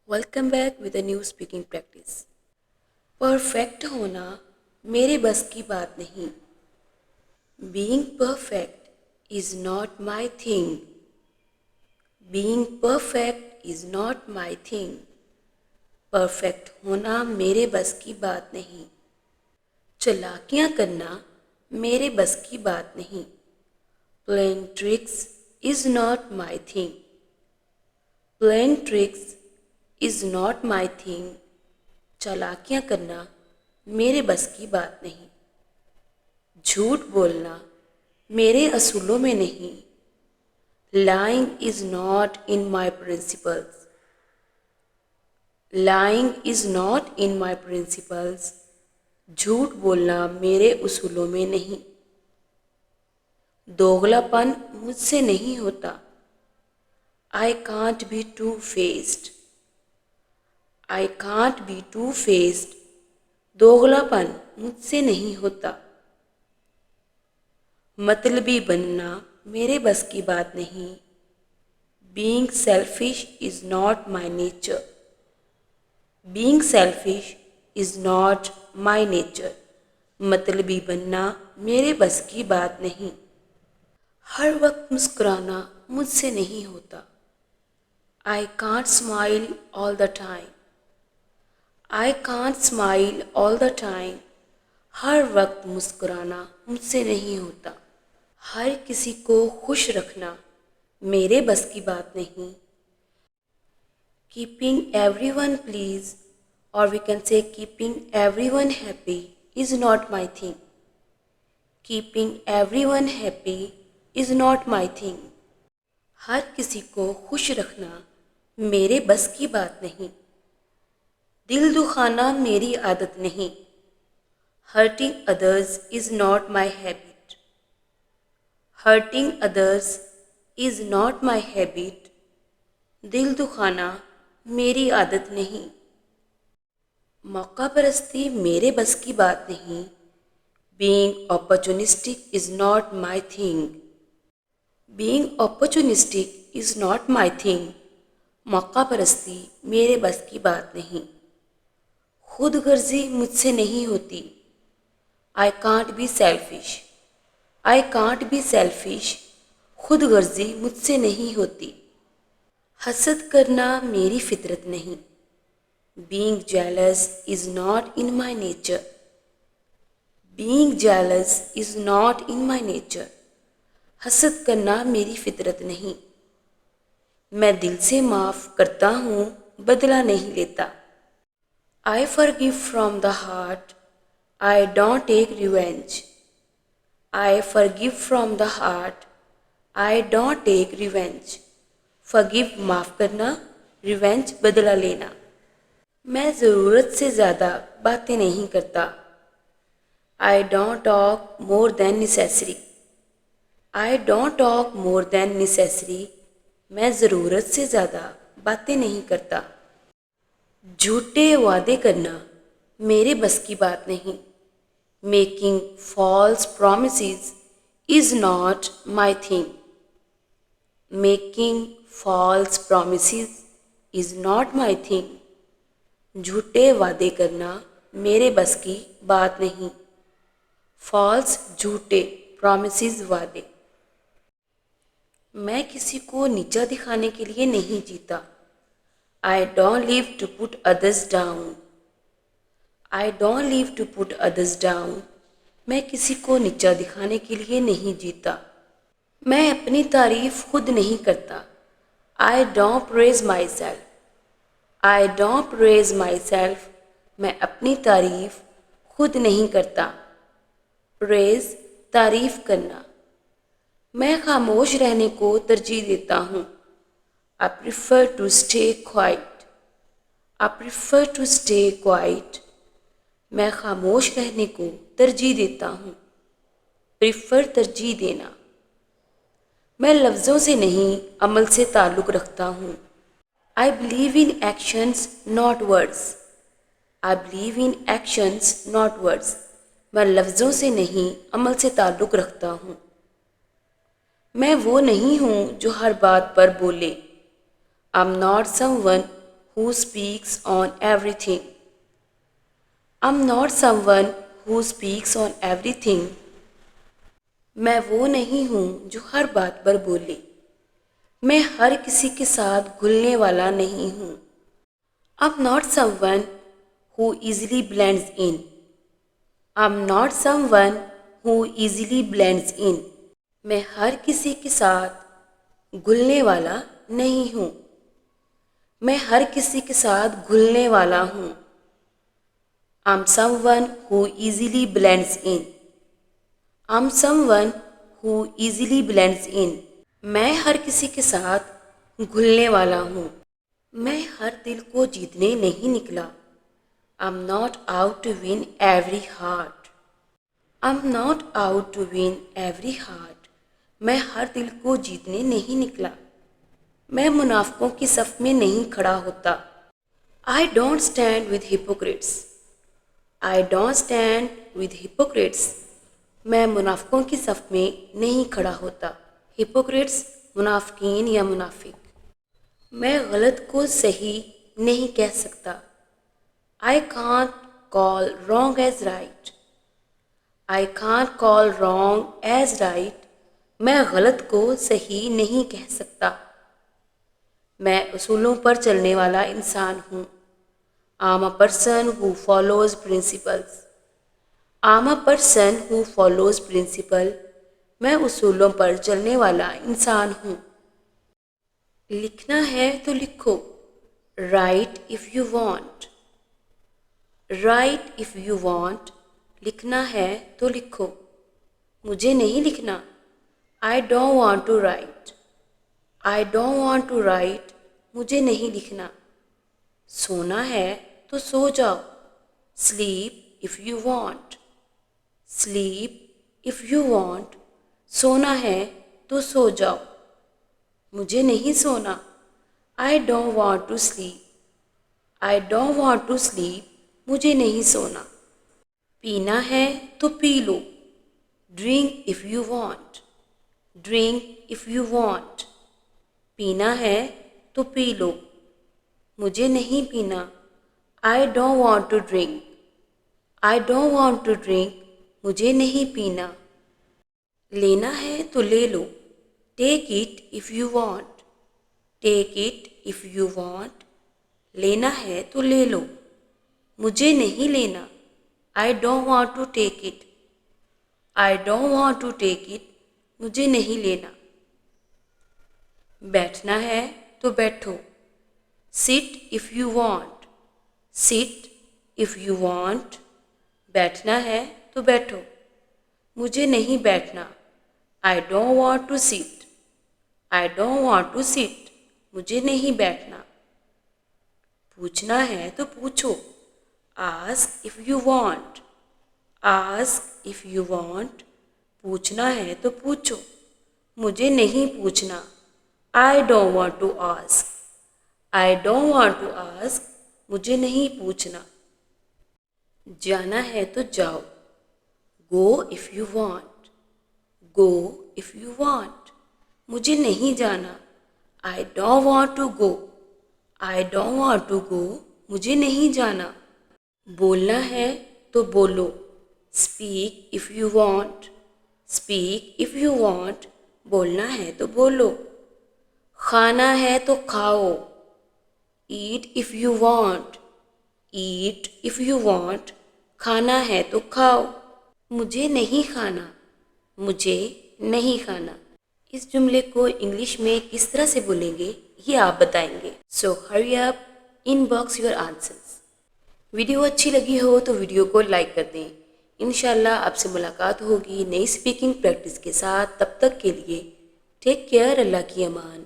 Welcome back with a new speaking practice. Perfect होना मेरे बस की बात नहीं। Being perfect is not my thing. Being perfect is not my thing. Perfect होना मेरे बस की बात नहीं। चालाकियाँ करना मेरे बस की बात नहीं। Playing tricks is not my thing. Playing tricks is not my thing. चालाकियाँ करना मेरे बस की बात नहीं। झूठ बोलना मेरे असूलों में नहीं। Lying is not in my principles. Lying is not in my principles. झूठ बोलना मेरे उसूलों में नहीं। दोगलापन मुझसे नहीं होता। I can't be two faced. I can't be two faced. दोगलापन मुझसे नहीं होता। मतलबी बनना मेरे बस की बात नहीं। Being selfish is not my nature. Being selfish is not my nature. मतलबी बनना मेरे बस की बात नहीं। हर वक्त मुस्कुराना मुझसे नहीं होता। I can't smile all the time. I can't smile all the time. हर वक्त मुस्कुराना मुझसे नहीं होता। हर किसी को खुश रखना मेरे बस की बात नहीं। कीपिंग एवरीवन प्लीज और we can say keeping everyone happy is not my thing. Keeping everyone happy is not my thing. हर किसी को खुश रखना मेरे बस की बात नहीं। दिल दुखाना मेरी आदत नहीं। Hurting others is not my habit. Hurting others is not my habit. दिल दुखाना मेरी आदत नहीं। मौका परस्ती मेरे बस की बात नहीं। Being opportunistic is not my thing. Being opportunistic is not my thing. मौका परस्ती मेरे बस की बात नहीं। खुद गर्जी मुझसे नहीं होती। आई can't be selfish. I can't be selfish. खुद गर्जी मुझसे नहीं होती। हसद करना मेरी फितरत नहीं। Being jealous is not in my nature. Being jealous is not in my nature. हसद करना मेरी फितरत नहीं। मैं दिल से माफ़ करता हूँ, बदला नहीं लेता। I forgive from the heart. I don't take revenge. I forgive from the heart. I don't take revenge. Forgive माफ़ करना, रिवेंज बदला लेना। मैं ज़रूरत से ज़्यादा बातें नहीं करता। I don't talk more than necessary. I don't talk more than necessary. मैं ज़रूरत से ज़्यादा बातें नहीं करता। झूठे वादे करना मेरे बस की बात नहीं। Making false promises is not my thing. Making false promises is not my thing. झूठे वादे करना मेरे बस की बात नहीं। फॉल्स झूठे, promises वादे। मैं किसी को नीचा दिखाने के लिए नहीं जीता। I don't live to put others down. I don't live to put others down. मैं किसी को नीचा दिखाने के लिए नहीं जीता। मैं अपनी तारीफ खुद नहीं करता। I don't praise my self. I don't praise my self. मैं अपनी तारीफ खुद नहीं करता। प्रेज तारीफ करना। मैं खामोश रहने को तरजीह देता हूँ। I prefer to stay quiet. I prefer to stay quiet. मैं खामोश रहने को तरजीह देता हूँ। प्रिफर तरजीह देना। मैं लफ्ज़ों से नहीं अमल से ताल्लुक़ रखता हूँ। I believe in actions not words. I believe in actions not words. मैं लफ्ज़ों से नहीं अमल से ताल्लुक़ रखता हूँ। मैं वो नहीं हूँ जो हर बात पर बोले। I am not someone who speaks on everything. I'm not someone who speaks on everything. मैं वो नहीं हूँ जो हर बात पर बोले. मैं हर किसी के साथ घुलने वाला नहीं हूँ. I'm not someone who easily blends in. I'm not someone who easily blends in. मैं हर किसी के साथ घुलने वाला नहीं हूँ. मैं हर किसी के साथ घुलने वाला हूँ. I'm someone who easily blends in. I'm someone who easily blends in. मैं हर किसी के साथ घुलने वाला हूँ. मैं हर दिल को जीतने नहीं निकला. I'm not out to win every heart. I'm not out to win every heart. मैं हर दिल को जीतने नहीं निकला. मैं मुनाफिकों की सफ में नहीं खड़ा होता. I don't stand with hypocrites. I don't stand with hypocrites. मैं मुनाफिकों की सफ में नहीं खड़ा होता. Hypocrites मुनाफिकीन या मुनाफिक. मैं गलत को सही नहीं कह सकता. I can't call wrong as right. I can't call wrong as right. मैं गलत को सही नहीं कह सकता. मैं उसूलों पर चलने वाला इंसान हूँ. I'm a person who follows principles. I'm a person who follows principle. मैं उसूलों पर चलने वाला इंसान हूँ. लिखना है तो लिखो. Write if you want. Write if you want. लिखना है तो लिखो. मुझे नहीं लिखना. I don't want to write. I don't want to write. मुझे नहीं लिखना. सोना है तो सो जाओ. Sleep if you want. Sleep if you want. सोना है तो सो जाओ. मुझे नहीं सोना. I don't want to sleep. I don't want to sleep. मुझे नहीं सोना. पीना है तो P low. Drink if you want. Drink if you want. पीना है तो पी लो. मुझे नहीं पीना. I don't want to drink. I don't want to drink. मुझे नहीं पीना. लेना है तो ले लो. Take it if you want. Take it if you want. लेना है तो ले लो. मुझे नहीं लेना. I don't want to take it. I don't want to take it. मुझे नहीं लेना. बैठना है तो बैठो. Sit if you want. Sit if you want. बैठना है तो बैठो. मुझे नहीं बैठना. I don't want to sit. I don't want to sit. मुझे नहीं बैठना. पूछना है तो पूछो. Ask if you want. Ask if you want. पूछना है तो पूछो. मुझे नहीं पूछना. I don't want to ask. I don't want to ask. मुझे नहीं पूछना. जाना है तो जाओ. Go if you want. Go if you want. मुझे नहीं जाना. I don't want to go. I don't want to go. मुझे नहीं जाना. बोलना है तो बोलो. Speak if you want. Speak if you want. बोलना है तो बोलो. खाना है तो खाओ. Eat if you want. Eat if you want. खाना है तो खाओ. मुझे नहीं खाना. मुझे नहीं खाना. इस जुमले को इंग्लिश में किस तरह से बोलेंगे ये आप बताएंगे. So hurry up, inbox your answers. Video अच्छी लगी हो तो वीडियो को लाइक कर दें. इंशाल्लाह आपसे मुलाकात होगी नई स्पीकिंग प्रैक्टिस के साथ. तब तक के लिए टेक केयर. अल्लाह की अमान.